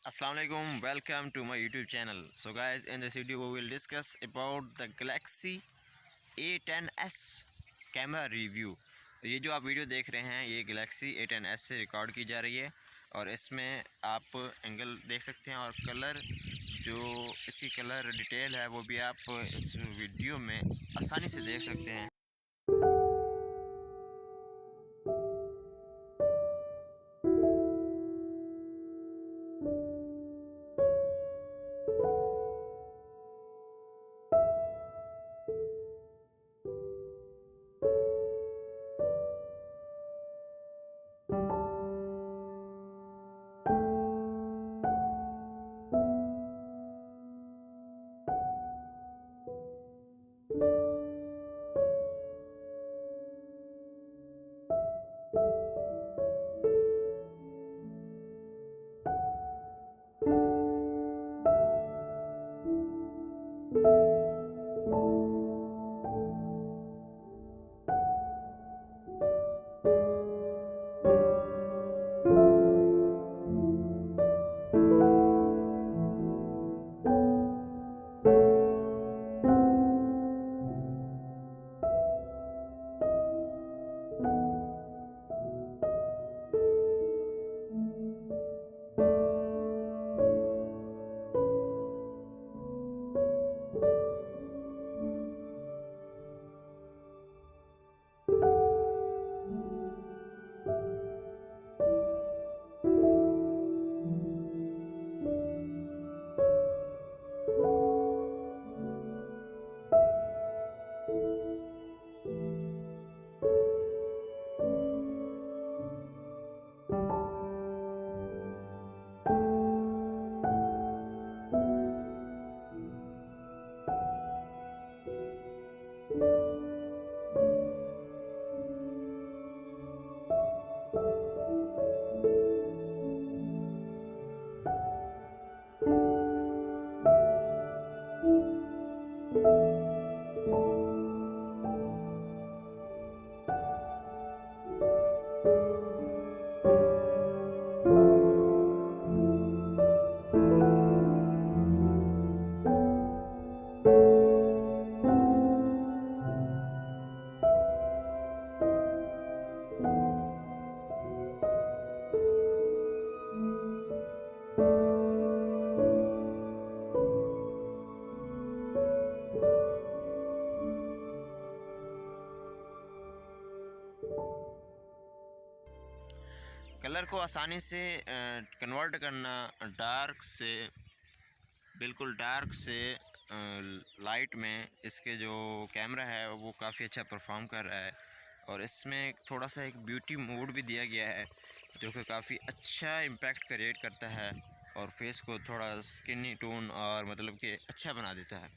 Assalamualaikum, welcome to my YouTube channel. So guys, in this video we will discuss about the Galaxy A10s camera review. ये जो आप video देख रहे हैं ये Galaxy A10s से रिकॉर्ड की जा रही है और इसमें आप एंगल देख सकते हैं और कलर जो इसकी कलर डिटेल है वो भी आप इस वीडियो में आसानी से देख सकते हैं। कलर को आसानी से कन्वर्ट करना बिल्कुल डार्क से लाइट में इसके जो कैमरा है वो काफ़ी अच्छा परफॉर्म कर रहा है और इसमें थोड़ा सा एक ब्यूटी मोड भी दिया गया है जो कि काफ़ी अच्छा इम्पैक्ट क्रिएट करता है और फेस को थोड़ा स्किनी टोन और मतलब कि अच्छा बना देता है।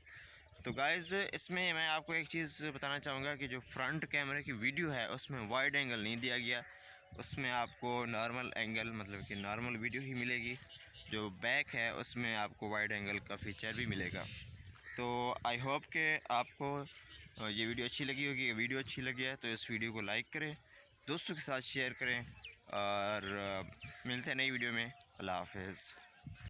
तो गाइज़ इसमें मैं आपको एक चीज़ बताना चाहूँगा कि जो फ्रंट कैमरे की वीडियो है उसमें वाइड एंगल नहीं दिया गया, उसमें आपको नॉर्मल एंगल मतलब कि नॉर्मल वीडियो ही मिलेगी। जो बैक है उसमें आपको वाइड एंगल का फीचर भी मिलेगा। तो आई होप कि आपको ये वीडियो अच्छी लगी होगी। वीडियो अच्छी लगी है तो इस वीडियो को लाइक करें, दोस्तों के साथ शेयर करें और मिलते हैं नई वीडियो में। अल्लाह हाफ़िज़।